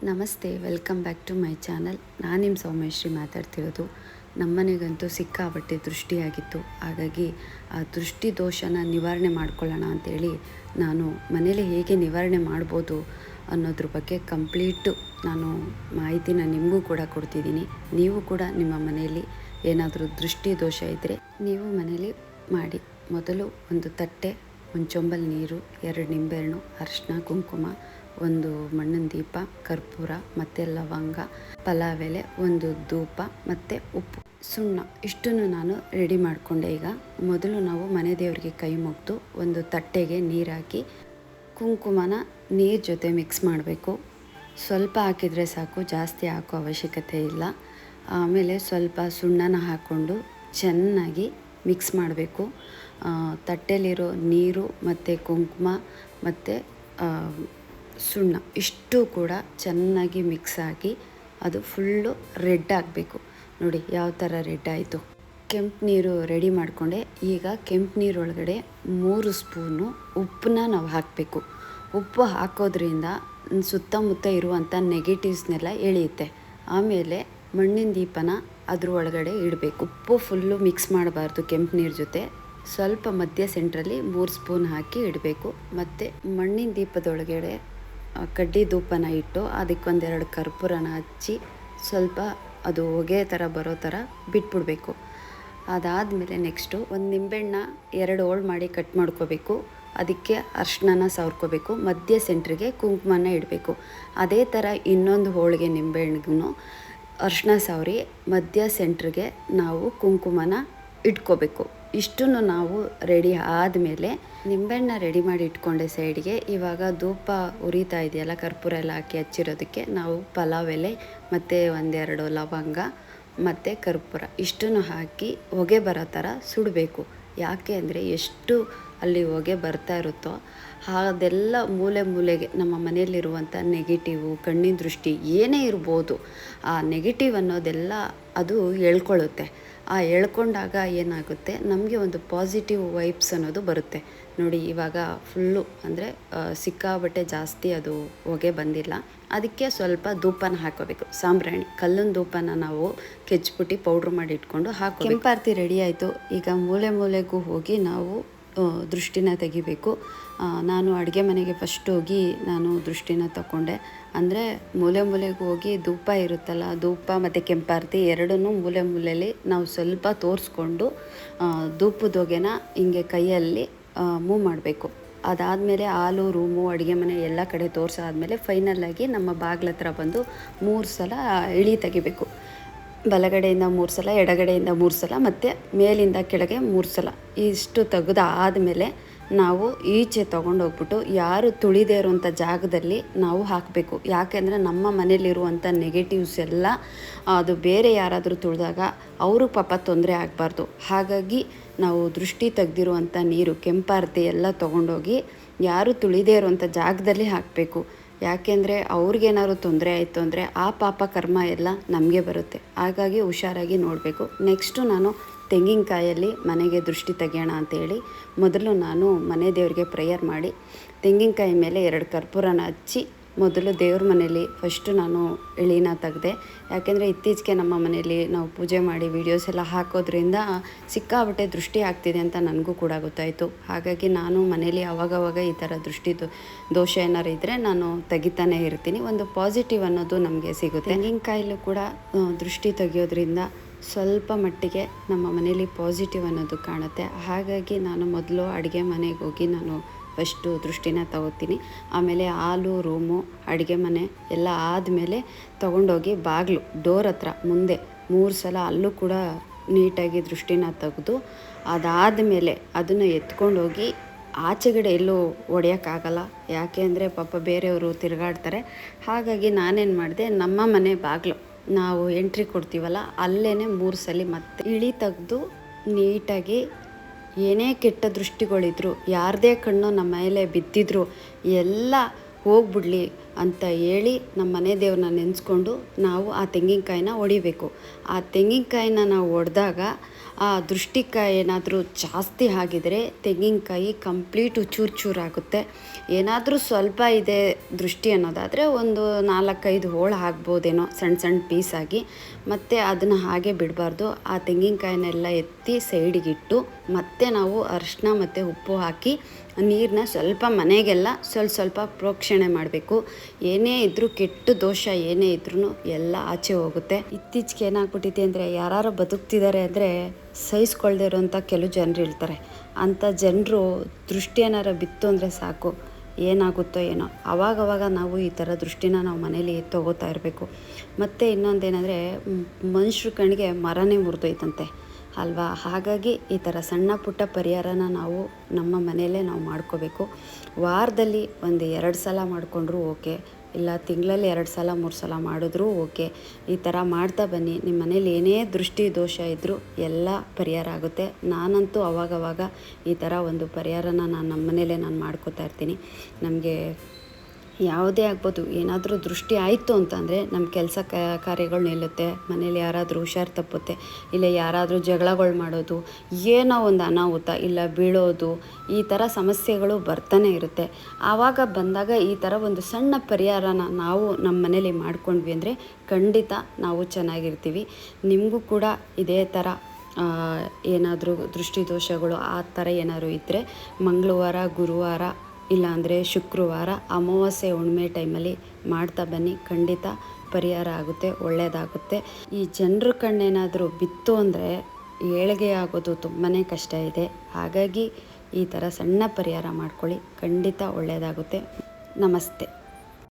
ನಮಸ್ತೆ, welcome back to my channel. ನಾನು ನಿಮ್ಮ ಸೌಮ್ಯಶ್ರೀ ಮಾತಾಡ್ತಿರೋದು. ನಮ್ಮನೆಗಂತೂ ಸಿಕ್ಕಾಪಟ್ಟೆ ದೃಷ್ಟಿಯಾಗಿತ್ತು. ಹಾಗಾಗಿ ಆ ದೃಷ್ಟಿ ದೋಷನ ನಿವಾರಣೆ ಮಾಡ್ಕೊಳ್ಳೋಣ ಅಂಥೇಳಿ ನಾನು ಮನೇಲಿ ಹೇಗೆ ನಿವಾರಣೆ ಮಾಡ್ಬೋದು ಅನ್ನೋದ್ರ ಬಗ್ಗೆ ಕಂಪ್ಲೀಟು ನಾನು ಮಾಹಿತಿನ ನಿಮಗೂ ಕೂಡ ಕೊಡ್ತಿದ್ದೀನಿ. ನೀವು ಕೂಡ ನಿಮ್ಮ ಮನೆಯಲ್ಲಿ ಏನಾದರೂ ದೃಷ್ಟಿ ದೋಷ ಇದ್ದರೆ ನೀವು ಮನೇಲಿ ಮಾಡಿ. ಮೊದಲು ಒಂದು ತಟ್ಟೆ, ಒಂದು ಚೊಂಬಲ್ ನೀರು, 2 ನಿಂಬೆಹಣ್ಣು, ಅರಿಶಿನ, ಕುಂಕುಮ, ಒಂದು ಮಣ್ಣಿನ ದೀಪ, ಕರ್ಪೂರ ಮತ್ತು ಲವಂಗ, ಪಲಾವ್ ಎಲೆ, ಒಂದು ಧೂಪ ಮತ್ತು ಉಪ್ಪು, ಸುಣ್ಣ ಇಷ್ಟನ್ನು ನಾನು ರೆಡಿ ಮಾಡಿಕೊಂಡೆ. ಈಗ ಮೊದಲು ನಾವು ಮನೆ ದೇವರಿಗೆ ಕೈ ಮುಗಿದು ಒಂದು ತಟ್ಟೆಗೆ ನೀರು ಹಾಕಿ ಕುಂಕುಮನ ನೀರು ಜೊತೆ ಮಿಕ್ಸ್ ಮಾಡಬೇಕು. ಸ್ವಲ್ಪ ಹಾಕಿದರೆ ಸಾಕು, ಜಾಸ್ತಿ ಹಾಕೋ ಅವಶ್ಯಕತೆ ಇಲ್ಲ. ಆಮೇಲೆ ಸ್ವಲ್ಪ ಸುಣ್ಣನ ಹಾಕ್ಕೊಂಡು ಚೆನ್ನಾಗಿ ಮಿಕ್ಸ್ ಮಾಡಬೇಕು. ತಟ್ಟೆಲಿರೋ ನೀರು ಮತ್ತು ಕುಂಕುಮ ಮತ್ತು ಸುಣ್ಣ ಇಷ್ಟು ಕೂಡ ಚೆನ್ನಾಗಿ ಮಿಕ್ಸ್ ಆಗಿ ಅದು ಫುಲ್ಲು ರೆಡ್ ಆಗಬೇಕು. ನೋಡಿ ಯಾವ ಥರ ರೆಡ್ ಆಯಿತು. ಕೆಂಪು ನೀರು ರೆಡಿ ಮಾಡಿಕೊಂಡೆ. ಈಗ ಕೆಂಪು ನೀರೊಳಗಡೆ 3 ಸ್ಪೂನು ಉಪ್ಪನ್ನ ನಾವು ಹಾಕಬೇಕು. ಉಪ್ಪು ಹಾಕೋದ್ರಿಂದ ಸುತ್ತಮುತ್ತ ಇರುವಂಥ ನೆಗೆಟಿವ್ಸ್ನೆಲ್ಲ ಎಳೆಯುತ್ತೆ. ಆಮೇಲೆ ಮಣ್ಣಿನ ದೀಪನ ಅದ್ರ ಒಳಗಡೆ ಇಡಬೇಕು. ಉಪ್ಪು ಫುಲ್ಲು ಮಿಕ್ಸ್ ಮಾಡಬಾರ್ದು. ಕೆಂಪು ನೀರು ಜೊತೆ ಸ್ವಲ್ಪ ಮಧ್ಯ ಸೆಂಟ್ರಲ್ಲಿ 3 ಸ್ಪೂನ್ ಹಾಕಿ ಇಡಬೇಕು. ಮತ್ತು ಮಣ್ಣಿನ ದೀಪದೊಳಗಡೆ ಕಡ್ಡಿ ಧೂಪನ ಇಟ್ಟು ಅದಕ್ಕೊಂದೆರಡು ಕರ್ಪೂರನ ಹಚ್ಚಿ ಸ್ವಲ್ಪ ಅದು ಹೊಗೆ ಥರ ಬರೋ ಥರ ಬಿಟ್ಬಿಡ್ಬೇಕು. ಅದಾದಮೇಲೆ ನೆಕ್ಸ್ಟು ಒಂದು ನಿಂಬೆಹಣ್ಣ 2 ಹೋಳು ಮಾಡಿ ಕಟ್ ಮಾಡ್ಕೋಬೇಕು. ಅದಕ್ಕೆ ಅರಿಶಿನ ಸವರ್ಕೋಬೇಕು. ಮಧ್ಯ ಸೆಂಟ್ರಿಗೆ ಕುಂಕುಮನ ಇಡಬೇಕು. ಅದೇ ಥರ ಇನ್ನೊಂದು ಹೋಳಿಗೆ ನಿಂಬೆಹಣ್ಣಿಗೂ ಅರಿಶಿನ ಸವರಿ ಮಧ್ಯ ಸೆಂಟ್ರಿಗೆ ನಾವು ಕುಂಕುಮನ ಇಟ್ಕೋಬೇಕು. ಇಷ್ಟನ್ನು ನಾವು ರೆಡಿ ಆದಮೇಲೆ ನಿಂಬೆಹಣ್ಣ ರೆಡಿ ಮಾಡಿ ಇಟ್ಕೊಂಡೆ ಸೈಡ್ಗೆ. ಇವಾಗ ಧೂಪ ಉರಿತಾ ಇದೆಯಲ್ಲ, ಕರ್ಪೂರ ಎಲ್ಲ ಹಾಕಿ ಹಚ್ಚಿರೋದಕ್ಕೆ ನಾವು ಪಲಾವ್ ಎಲೆ ಮತ್ತು 1-2 ಲವಂಗ ಮತ್ತು ಕರ್ಪೂರ ಇಷ್ಟನ್ನು ಹಾಕಿ ಹೊಗೆ ಬರೋ ಥರ ಸುಡಬೇಕು. ಯಾಕೆ ಅಂದರೆ ಎಷ್ಟು ಅಲ್ಲಿ ಹೊಗೆ ಬರ್ತಾ ಇರುತ್ತೋ ಅದೆಲ್ಲ ಮೂಲೆ ಮೂಲೆಗೆ ನಮ್ಮ ಮನೆಯಲ್ಲಿರುವಂಥ ನೆಗೆಟಿವು, ಕಣ್ಣಿನ ದೃಷ್ಟಿ ಏನೇ ಇರ್ಬೋದು, ಆ ನೆಗೆಟಿವ್ ಅನ್ನೋದೆಲ್ಲ ಅದು ಎಳ್ಕೊಳ್ಳುತ್ತೆ. ಆ ಎಳ್ಕೊಂಡಾಗ ಏನಾಗುತ್ತೆ, ನಮಗೆ ಒಂದು ಪಾಸಿಟಿವ್ ವೈಬ್ಸ್ ಅನ್ನೋದು ಬರುತ್ತೆ. ನೋಡಿ ಇವಾಗ ಫುಲ್ಲು ಅಂದರೆ ಸಿಕ್ಕಾಬಟ್ಟೆ ಜಾಸ್ತಿ ಅದು ಹೊಗೆ ಬಂದಿಲ್ಲ. ಅದಕ್ಕೆ ಸ್ವಲ್ಪ ಧೂಪನ ಹಾಕೋಬೇಕು. ಸಾಂಬ್ರಾಣಿ ಕಲ್ಲಿನ ಧೂಪನ ನಾವು ಕೆಚ್ಬಿಟ್ಟು ಪೌಡ್ರ್ ಮಾಡಿ ಇಟ್ಕೊಂಡು ಹಾಕೋ. ಕೆಂಪಾರತಿ ರೆಡಿ ಆಯಿತು. ಈಗ ಮೂಲೆ ಮೂಲೆಗೂ ಹೋಗಿ ನಾವು ದೃಷ್ಟಿನ ತೆಗಿಬೇಕು. ನಾನು ಅಡುಗೆ ಮನೆಗೆ ಫಸ್ಟ್ ಹೋಗಿ ನಾನು ದೃಷ್ಟಿನ ತಗೊಂಡೆ. ಅಂದರೆ ಮೂಲೆ ಮೂಲೆಗೆ ಹೋಗಿ ಧೂಪ ಇರುತ್ತಲ್ಲ, ಧೂಪ ಮತ್ತು ಕೆಂಪಾರತಿ ಎರಡನ್ನೂ ಮೂಲೆ ಮೂಲೆಯಲ್ಲಿ ನಾವು ಸ್ವಲ್ಪ ತೋರಿಸ್ಕೊಂಡು ಧೂಪದ ಹೊಗೆನ ಹಿಂಗೆ ಕೈಯಲ್ಲಿ ಮೂವ್ ಮಾಡಬೇಕು. ಅದಾದಮೇಲೆ ಹಾಲು, ರೂಮು, ಅಡುಗೆ ಮನೆ ಎಲ್ಲ ಕಡೆ ತೋರಿಸಾದ್ಮೇಲೆ ಫೈನಲ್ಲಾಗಿ ನಮ್ಮ ಬಾಗಿಲ ಹತ್ರ ಬಂದು 3 ಸಲ ಇಳಿ ತೆಗಿಬೇಕು. ಬಲಗಡೆಯಿಂದ 3 ಸಲ, ಎಡಗಡೆಯಿಂದ 3 ಸಲ ಮತ್ತು ಮೇಲಿಂದ ಕೆಳಗೆ 3 ಸಲ. ಇಷ್ಟು ತೆಗೆದು ಆದಮೇಲೆ ನಾವು ಈಚೆ ತೊಗೊಂಡೋಗ್ಬಿಟ್ಟು ಯಾರು ತುಳಿದೇ ಇರುವಂಥ ಜಾಗದಲ್ಲಿ ನಾವು ಹಾಕಬೇಕು. ಯಾಕೆಂದರೆ ನಮ್ಮ ಮನೇಲಿರುವಂಥ ನೆಗೆಟಿವ್ಸ್ ಎಲ್ಲ ಅದು ಬೇರೆ ಯಾರಾದರೂ ತುಳಿದಾಗ ಅವರು ಪಾಪ ತೊಂದರೆ ಆಗಬಾರ್ದು. ಹಾಗಾಗಿ ನಾವು ದೃಷ್ಟಿ ತೆಗೆದಿರುವಂಥ ನೀರು, ಕೆಂಪಾರತಿ ಎಲ್ಲ ತೊಗೊಂಡೋಗಿ ಯಾರು ತುಳಿದೇ ಇರುವಂಥ ಜಾಗದಲ್ಲಿ ಹಾಕಬೇಕು. ಯಾಕೆಂದರೆ ಅವ್ರಿಗೇನಾದ್ರು ತೊಂದರೆ ಆಯಿತು ಅಂದರೆ ಆ ಪಾಪ ಕರ್ಮ ಎಲ್ಲ ನಮಗೆ ಬರುತ್ತೆ. ಹಾಗಾಗಿ ಹುಷಾರಾಗಿ ನೋಡಬೇಕು. ನೆಕ್ಸ್ಟು ನಾನು ತೆಂಗಿನಕಾಯಲ್ಲಿ ಮನೆಗೆ ದೃಷ್ಟಿ ತೆಗೆಯೋಣ ಅಂತೇಳಿ ಮೊದಲು ನಾನು ಮನೆ ದೇವರಿಗೆ ಪ್ರೇಯರ್ ಮಾಡಿ ತೆಂಗಿನಕಾಯಿ ಮೇಲೆ 2 ಕರ್ಪೂರನ ಹಚ್ಚಿ ಮೊದಲು ದೇವ್ರ ಮನೇಲಿ ಫಸ್ಟು ನಾನು ಎಳಿನ ತೆಗೆದೆ. ಯಾಕೆಂದರೆ ಇತ್ತೀಚೆಗೆ ನಮ್ಮ ಮನೇಲಿ ನಾವು ಪೂಜೆ ಮಾಡಿ ವೀಡಿಯೋಸ್ ಎಲ್ಲ ಹಾಕೋದ್ರಿಂದ ಸಿಕ್ಕಾಬಟ್ಟೆ ದೃಷ್ಟಿ ಆಗ್ತಿದೆ ಅಂತ ನನಗೂ ಕೂಡ ಗೊತ್ತಾಯಿತು. ಹಾಗಾಗಿ ನಾನು ಮನೇಲಿ ಅವಾಗವಾಗ ಈ ಥರ ದೃಷ್ಟಿ ದೋಷ ಏನಾರು ಇದ್ದರೆ ನಾನು ತೆಗಿತಾನೆ ಇರ್ತೀನಿ. ಒಂದು ಪಾಸಿಟಿವ್ ಅನ್ನೋದು ನಮಗೆ ಸಿಗುತ್ತೆ. ತೆಂಗಿನಕಾಯಲ್ಲೂ ಕೂಡ ದೃಷ್ಟಿ ತೆಗಿಯೋದ್ರಿಂದ ಸ್ವಲ್ಪ ಮಟ್ಟಿಗೆ ನಮ್ಮ ಮನೇಲಿ ಪಾಸಿಟಿವ್ ಅನ್ನೋದು ಕಾಣುತ್ತೆ. ಹಾಗಾಗಿ ನಾನು ಮೊದಲು ಅಡುಗೆ ಮನೆಗೆ ಹೋಗಿ ನಾನು ಫಸ್ಟು ದೃಷ್ಟಿನ ತಗೋತೀನಿ. ಆಮೇಲೆ ಹಾಲು, ರೂಮು, ಅಡುಗೆ ಮನೆ ಎಲ್ಲ ಆದಮೇಲೆ ತೊಗೊಂಡೋಗಿ ಬಾಗಿಲು ಡೋರ್ ಹತ್ರ ಮುಂದೆ 3 ಸಲ ಅಲ್ಲೂ ಕೂಡ ನೀಟಾಗಿ ದೃಷ್ಟಿನ ತೆಗೆದು ಅದಾದಮೇಲೆ ಅದನ್ನು ಎತ್ಕೊಂಡೋಗಿ ಆಚೆಗಡೆ ಎಲ್ಲೂ ಹೊಡೆಯೋಕ್ಕಾಗಲ್ಲ. ಯಾಕೆ ಅಂದರೆ ಪಾಪ ಬೇರೆಯವರು ತಿರುಗಾಡ್ತಾರೆ. ಹಾಗಾಗಿ ನಾನೇನು ಮಾಡಿದೆ, ನಮ್ಮ ಮನೆ ಬಾಗಿಲು ನಾವು ಎಂಟ್ರಿ ಕೊಡ್ತೀವಲ್ಲ ಅಲ್ಲೇ 3 ಸಲ ಮತ್ತೆ ಇಳಿ ತೆಗೆದು ನೀಟಾಗಿ ಏನೇ ಕೆಟ್ಟ ದೃಷ್ಟಿಗಳಿದ್ರು, ಯಾರದೇ ಕಣ್ಣು ನಮ್ಮ ಮೇಲೆ ಬಿದ್ದಿದ್ರು ಎಲ್ಲ ಹೋಗ್ಬಿಡ್ಲಿ ಅಂತ ಹೇಳಿ ನಮ್ಮ ಮನೆ ದೇವ್ರನ್ನ ನೆನೆಸ್ಕೊಂಡು ನಾವು ಆ ತೆಂಗಿನಕಾಯಿನ ಹೊಡಿಬೇಕು. ಆ ತೆಂಗಿನಕಾಯಿನ ನಾವು ಹೊಡೆದಾಗ ಆ ದೃಷ್ಟಿಕಾಯಿ ಏನಾದರೂ ಜಾಸ್ತಿ ಆಗಿದರೆ ತೆಂಗಿನಕಾಯಿ ಕಂಪ್ಲೀಟು ಚೂರು ಚೂರಾಗುತ್ತೆ. ಏನಾದರೂ ಸ್ವಲ್ಪ ಇದೆ ದೃಷ್ಟಿ ಅನ್ನೋದಾದರೆ ಒಂದು 4-5 ಹೋಳು ಹಾಕ್ಬೋದೇನೋ ಸಣ್ಣ ಸಣ್ಣ ಪೀಸಾಗಿ. ಮತ್ತು ಅದನ್ನು ಹಾಗೆ ಬಿಡಬಾರ್ದು. ಆ ತೆಂಗಿನಕಾಯಿನೆಲ್ಲ ಎತ್ತಿ ಸೈಡಿಗಿಟ್ಟು ಮತ್ತೆ ನಾವು ಅರಿಶಿನ ಮತ್ತು ಉಪ್ಪು ಹಾಕಿ ನೀರನ್ನ ಸ್ವಲ್ಪ ಮನೆಗೆಲ್ಲ ಸ್ವಲ್ಪ ಪ್ರೋಕ್ಷಣೆ ಮಾಡಬೇಕು. ಏನೇ ಇದ್ದರೂ ಕೆಟ್ಟ ದೋಷ ಏನೇ ಇದ್ರೂ ಎಲ್ಲ ಆಚೆ ಹೋಗುತ್ತೆ. ಇತ್ತೀಚೆಗೆ ಏನಾಗ್ಬಿಟ್ಟಿದೆ ಅಂದರೆ ಯಾರು ಬದುಕ್ತಿದ್ದಾರೆ ಅಂದರೆ ಸಹಿಸ್ಕೊಳ್ದೇ ಇರೋಂಥ ಕೆಲವು ಜನರು ಇರ್ತಾರೆ. ಅಂಥ ಜನರು ದೃಷ್ಟಿ ಏನಾರ ಬಿತ್ತು ಅಂದರೆ ಸಾಕು, ಏನಾಗುತ್ತೋ ಏನೋ. ಆವಾಗವಾಗ ನಾವು ಈ ಥರ ದೃಷ್ಟಿನ ನಾವು ಮನೇಲಿ ತೊಗೋತಾ ಇರಬೇಕು. ಮತ್ತು ಇನ್ನೊಂದೇನೆಂದರೆ ಮನುಷ್ರ ಕಣ್ಣಿಗೆ ಮರನೇ ಮುರಿದೋಯ್ತಂತೆ ಅಲ್ವಾ. ಹಾಗಾಗಿ ಈ ಥರ ಸಣ್ಣ ಪುಟ್ಟ ಪರಿಹಾರನ ನಾವು ನಮ್ಮ ಮನೆಯಲ್ಲೇ ನಾವು ಮಾಡ್ಕೋಬೇಕು. ವಾರದಲ್ಲಿ 1-2 ಸಲ ಮಾಡಿಕೊಂಡ್ರೂ ಓಕೆ, ಇಲ್ಲ ತಿಂಗಳಲ್ಲಿ 2 ಸಲ 3 ಸಲ ಮಾಡಿದ್ರೂ ಓಕೆ. ಈ ಥರ ಮಾಡ್ತಾ ಬನ್ನಿ. ನಿಮ್ಮ ಮನೇಲಿ ಏನೇ ದೃಷ್ಟಿ ದೋಷ ಇದ್ದರೂ ಎಲ್ಲ ಪರಿಹಾರ ಆಗುತ್ತೆ. ನಾನಂತೂ ಅವಾಗವಾಗ ಈ ಥರ ಒಂದು ಪರಿಹಾರನ ನಮ್ಮ ಮನೇಲೇ ನಾನು ಮಾಡ್ಕೋತಾ ಇರ್ತೀನಿ. ನಮಗೆ ಯಾವುದೇ ಆಗ್ಬೋದು, ಏನಾದರೂ ದೃಷ್ಟಿ ಆಯಿತು ಅಂತಂದರೆ ನಮ್ಮ ಕೆಲಸ ಕಾರ್ಯಗಳು ನಿಲ್ಲುತ್ತೆ. ಮನೇಲಿ ಯಾರಾದರೂ ಹುಷಾರು ತಪ್ಪುತ್ತೆ, ಇಲ್ಲ ಯಾರಾದರೂ ಜಗಳಗಳು ಮಾಡೋದು, ಏನೋ ಒಂದು ಅನಾಹುತ, ಇಲ್ಲ ಬೀಳೋದು, ಈ ಥರ ಸಮಸ್ಯೆಗಳು ಬರ್ತಾನೆ ಇರುತ್ತೆ. ಆವಾಗ ಬಂದಾಗ ಈ ಥರ ಒಂದು ಸಣ್ಣ ಪರಿಹಾರನ ನಾವು ನಮ್ಮ ಮನೇಲಿ ಮಾಡ್ಕೊಂಡ್ವಿ ಅಂದರೆ ಖಂಡಿತ ನಾವು ಚೆನ್ನಾಗಿರ್ತೀವಿ. ನಿಮಗೂ ಕೂಡ ಇದೇ ಥರ ಏನಾದರೂ ದೃಷ್ಟಿ ದೋಷಗಳು ಆ ಥರ ಏನಾದರೂ ಇದ್ದರೆ ಮಂಗಳವಾರ, ಗುರುವಾರ, ಇಲ್ಲಾಂದರೆ ಶುಕ್ರವಾರ, ಅಮಾವಾಸ್ಯೆ, ಹುಣ್ಣಿಮೆ ಟೈಮಲ್ಲಿ ಮಾಡ್ತಾ ಬನ್ನಿ. ಖಂಡಿತ ಪರಿಹಾರ ಆಗುತ್ತೆ, ಒಳ್ಳೆಯದಾಗುತ್ತೆ. ಈ ಜನರ ಕಣ್ಣೇನಾದರೂ ಬಿತ್ತು ಅಂದರೆ ಏಳಿಗೆ ಆಗೋದು ತುಂಬಾ ಕಷ್ಟ ಇದೆ. ಹಾಗಾಗಿ ಈ ಥರ ಸಣ್ಣ ಪರಿಹಾರ ಮಾಡ್ಕೊಳ್ಳಿ, ಖಂಡಿತ ಒಳ್ಳೆಯದಾಗುತ್ತೆ. ನಮಸ್ತೆ.